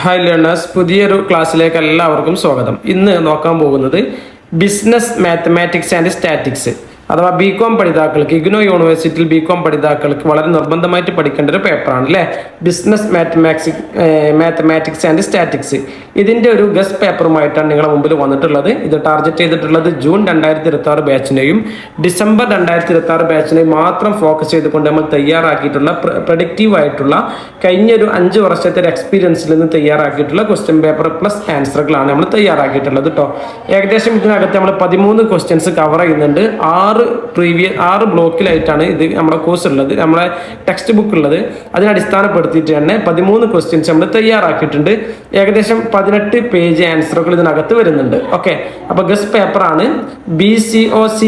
Hi learners, പുതിയൊരു ക്ലാസ്സിലേക്ക് എല്ലാവർക്കും സ്വാഗതം. ഇന്ന് നോക്കാൻ പോകുന്നത് ബിസിനസ് മാത്തമാറ്റിക്സ് ആൻഡ് സ്റ്റാറ്റിക്സ് അഥവാ ബികോം പഠിതാക്കൾക്ക് ഇഗ്നോ യൂണിവേഴ്സിറ്റിയിൽ ബികോം പഠിതാക്കൾക്ക് വളരെ നിർബന്ധമായിട്ട് പഠിക്കേണ്ട ഒരു പേപ്പറാണ് അല്ലേ, ബിസിനസ് മാത്തമാറ്റിക്സ് ആൻഡ് സ്റ്റാറ്റിക്സ്. ഇതിൻ്റെ ഒരു ഗസ്റ്റ് പേപ്പറുമായിട്ടാണ് നിങ്ങളുടെ മുമ്പിൽ വന്നിട്ടുള്ളത്. ഇത് ടാർഗറ്റ് ചെയ്തിട്ടുള്ളത് ജൂൺ 2026 ബാച്ചിനെയും ഡിസംബർ 2026 ബാച്ചിനെയും മാത്രം ഫോക്കസ് ചെയ്തുകൊണ്ട് നമ്മൾ തയ്യാറാക്കിയിട്ടുള്ള പ്രൊഡക്റ്റീവ് ആയിട്ടുള്ള കഴിഞ്ഞൊരു 5 വർഷത്തെ ഒരു എക്സ്പീരിയൻസിൽ നിന്ന് തയ്യാറാക്കിയിട്ടുള്ള ക്വസ്റ്റ്യൻ പേപ്പർ പ്ലസ് ആൻസറുകളാണ് നമ്മൾ തയ്യാറാക്കിയിട്ടുള്ളത് കേട്ടോ. ഏകദേശം ഇതിനകത്ത് നമ്മൾ 13 ക്വസ്റ്റ്യൻസ് കവർ ചെയ്യുന്നുണ്ട്. 6 ബ്ലോക്കിലായിട്ടാണ് ഇത് നമ്മുടെ കോഴ്സ് ഉള്ളത്, നമ്മുടെ ടെക്സ്റ്റ് ബുക്ക് ഉള്ളത്. അതിനെ അടിസ്ഥാനപ്പെടുത്തിയിട്ട് തന്നെ 13 ക്വസ്റ്റ്യൻസ് നമ്മൾ തയ്യാറാക്കിയിട്ടുണ്ട്. ഏകദേശം 18 പേജ് ആൻസറുകൾ ഇതിനകത്ത് വരുന്നുണ്ട്. ഓക്കെ, അപ്പോൾ ഗസ്റ്റ് പേപ്പറാണ് BCOC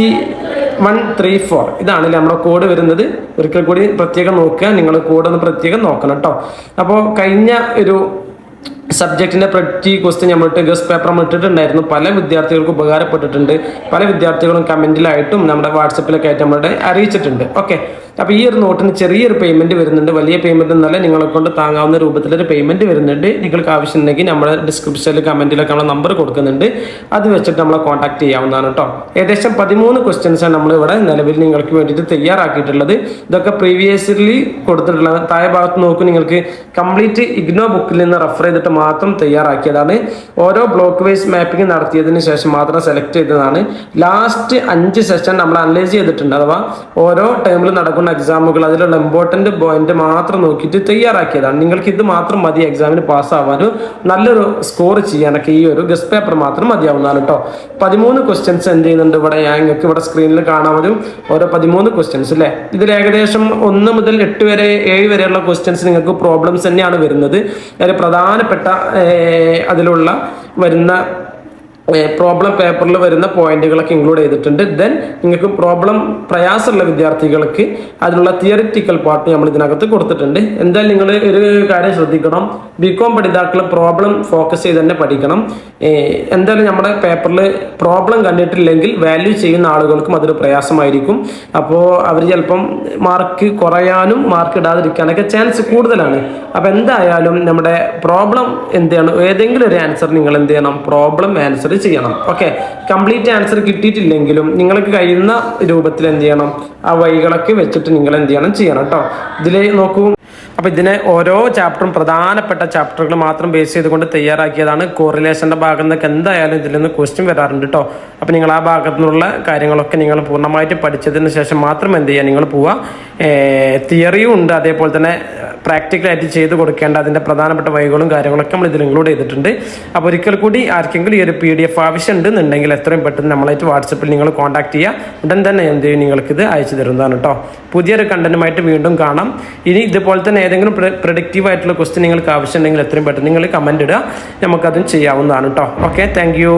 134. ഇതാണ് നമ്മുടെ കോഡ് വരുന്നത്. ഒരിക്കൽ കൂടി പ്രത്യേകം നോക്കുക, നിങ്ങൾ കോഡ് ഒന്ന് പ്രത്യേകം നോക്കണം കേട്ടോ. അപ്പോൾ കഴിഞ്ഞ ഒരു സബ്ജക്റ്റിന്റെ പ്രതി ക്വസ്റ്റ്യൻ നമ്മളിട്ട് ഗസ്റ്റ് പേപ്പർ നമ്മൾ ഇട്ടിട്ടുണ്ടായിരുന്നു. പല വിദ്യാർത്ഥികൾക്ക് ഉപകാരപ്പെട്ടിട്ടുണ്ട്. പല വിദ്യാർത്ഥികളും കമന്റിലായിട്ടും നമ്മുടെ വാട്സപ്പിലൊക്കെ ആയിട്ട് നമ്മളുടെ അറിയിച്ചിട്ടുണ്ട്. ഓക്കെ, അപ്പോൾ ഈ ഒരു നോട്ടിന് ചെറിയൊരു പേയ്മെന്റ് വരുന്നുണ്ട്. വലിയ പേയ്മെന്റ് എന്നല്ല, നിങ്ങളെ കൊണ്ട് താങ്ങാവുന്ന രൂപത്തിലൊരു പേയ്മെന്റ് വരുന്നുണ്ട്. നിങ്ങൾക്ക് ആവശ്യമുണ്ടെങ്കിൽ നമ്മുടെ ഡിസ്ക്രിപ്ഷനിൽ കമന്റിലൊക്കെ നമ്മൾ നമ്പർ കൊടുക്കുന്നുണ്ട്. അത് വെച്ചിട്ട് നമ്മളെ കോൺടാക്ട് ചെയ്യാവുന്നതാണ് കേട്ടോ. ഏകദേശം 13 ക്വസ്റ്റ്യൻസാണ് നമ്മൾ ഇവിടെ നിലവിൽ നിങ്ങൾക്ക് വേണ്ടിയിട്ട് തയ്യാറാക്കിയിട്ടുള്ളത്. ഇതൊക്കെ പ്രീവിയസ്ലി കൊടുത്തിട്ടുള്ളത്. താഴെ ഭാഗത്ത് നോക്കും, നിങ്ങൾക്ക് കംപ്ലീറ്റ് ഇഗ്നോ ബുക്കിൽ നിന്ന് റെഫർ ചെയ്തിട്ട് മാത്രം തയ്യാറാക്കിയതാണ്. ഓരോ ബ്ലോക്ക് വൈസ് മാപ്പിംഗ് നടത്തിയതിന് ശേഷം മാത്രം സെലക്ട് ചെയ്തതാണ്. ലാസ്റ്റ് 5 സെഷൻ നമ്മൾ അനലൈസ് ചെയ്തിട്ടുണ്ട്. അഥവാ ഓരോ ടൈമിൽ നടക്കുന്ന എക്സാമുകൾ അതിലുള്ള ഇമ്പോർട്ടന്റ് പോയിന്റ് മാത്രം നോക്കിയിട്ട് തയ്യാറാക്കിയതാണ്. നിങ്ങൾക്ക് ഇത് മാത്രം മതി എക്സാമിന് പാസ്സാവാനും നല്ലൊരു സ്കോർ ചെയ്യാനൊക്കെ ഈ ഒരു ഗസ്റ്റ് പേപ്പർ മാത്രം മതിയാവുന്നതാണ് കേട്ടോ. 13 ക്വസ്റ്റ്യൻസ് എന്ത് ചെയ്യുന്നുണ്ട് ഇവിടെ, നിങ്ങൾക്ക് ഇവിടെ സ്ക്രീനിൽ കാണാൻ പറ്റും. ഓരോ 13 ക്വസ്റ്റ്യൻസ് അല്ലേ. ഇതിൽ ഏകദേശം 1 മുതൽ 8 വരെ 7 വരെയുള്ള ക്വസ്റ്റ്യൻസ് നിങ്ങൾക്ക് പ്രോബ്ലംസ് തന്നെയാണ് വരുന്നത്. അതിൽ പ്രധാനപ്പെട്ട അതിലുള്ള വരുന്ന പ്രോബ്ലം പേപ്പറിൽ വരുന്ന പോയിന്റുകളൊക്കെ ഇൻക്ലൂഡ് ചെയ്തിട്ടുണ്ട്. ദെൻ നിങ്ങൾക്ക് പ്രോബ്ലം പ്രയാസമുള്ള വിദ്യാർത്ഥികൾക്ക് അതിനുള്ള തിയറിറ്റിക്കൽ പാർട്ട് നമ്മൾ ഇതിനകത്ത് കൊടുത്തിട്ടുണ്ട്. എന്തായാലും നിങ്ങൾ ഒരു കാര്യം ശ്രദ്ധിക്കണം, ബികോം പഠിതാക്കൾ പ്രോബ്ലം ഫോക്കസ് ചെയ്ത് തന്നെ പഠിക്കണം. എന്തായാലും നമ്മുടെ പേപ്പറിൽ പ്രോബ്ലം കണ്ടിട്ടില്ലെങ്കിൽ വാല്യൂ ചെയ്യുന്ന ആളുകൾക്കും അതൊരു പ്രയാസമായിരിക്കും. അപ്പോൾ അവർ ചിലപ്പം മാർക്ക് കുറയാനും മാർക്ക് ഇടാതിരിക്കാനൊക്കെ ചാൻസ് കൂടുതലാണ്. അപ്പം എന്തായാലും നമ്മുടെ പ്രോബ്ലം എന്ത് ചെയ്യണം, ഏതെങ്കിലും ഒരു ആൻസർ നിങ്ങൾ എന്ത് ചെയ്യണം, പ്രോബ്ലം ആൻസർ ചെയ്യണം. ഓക്കെ, കംപ്ലീറ്റ് ആൻസർ കിട്ടിയിട്ടില്ലെങ്കിലും നിങ്ങൾക്ക് കഴിയുന്ന രൂപത്തിൽ എന്ത് ചെയ്യണം, ആ വഴികളൊക്കെ വെച്ചിട്ട് നിങ്ങൾ എന്ത് ചെയ്യണം കേട്ടോ. ഇതിൽ നോക്കൂ, അപ്പോൾ ഇതിനെ ഓരോ ചാപ്റ്ററും പ്രധാനപ്പെട്ട ചാപ്റ്ററുകൾ മാത്രം ബേസ് ചെയ്തുകൊണ്ട് തയ്യാറാക്കിയതാണ്. കോറിലേഷൻ്റെ ഭാഗത്ത് നിന്നൊക്കെ എന്തായാലും ഇതിൽ നിന്ന് ക്വസ്റ്റ്യൻ വരാറുണ്ട് കേട്ടോ. അപ്പോൾ നിങ്ങൾ ആ ഭാഗത്തു നിന്നുള്ള കാര്യങ്ങളൊക്കെ നിങ്ങൾ പൂർണ്ണമായിട്ട് പഠിച്ചതിന് ശേഷം മാത്രം എന്ത് ചെയ്യുക, നിങ്ങൾ പോവുക. തിയറിയും ഉണ്ട്, അതേപോലെ തന്നെ പ്രാക്ടിക്കലായിട്ട് ചെയ്ത് കൊടുക്കേണ്ട അതിൻ്റെ പ്രധാനപ്പെട്ട വഴികളും കാര്യങ്ങളൊക്കെ നമ്മൾ ഇതിൽ ഇൻക്ലൂഡ് ചെയ്തിട്ടുണ്ട്. അപ്പോൾ ഒരിക്കൽ കൂടി ആർക്കെങ്കിലും ഈ ഒരു PDF ആവശ്യമുണ്ടെന്നുണ്ടെങ്കിൽ എത്രയും പെട്ടെന്ന് നമ്മളായിട്ട് വാട്സപ്പിൽ നിങ്ങൾ കോൺടാക്ട് ചെയ്യുക. ഉടൻ തന്നെ എന്ത് ചെയ്യും, നിങ്ങൾക്കിത് അയച്ചു തരുന്നതാണ് കേട്ടോ. പുതിയൊരു കണ്ടന്റുമായിട്ട് വീണ്ടും കാണാം. ഇനി ഇതുപോലെ തന്നെ ഏതെങ്കിലും പ്രൊഡക്റ്റീവ് ആയിട്ടുള്ള ക്വസ്റ്റ്യൻ നിങ്ങൾക്ക് ആവശ്യമുണ്ടെങ്കിൽ എത്രയും പെട്ടെന്ന് നിങ്ങൾ കമന്റ് ഇടുക, നമുക്കതും ചെയ്യാവുന്നതാണ് കേട്ടോ. Okay, thank you.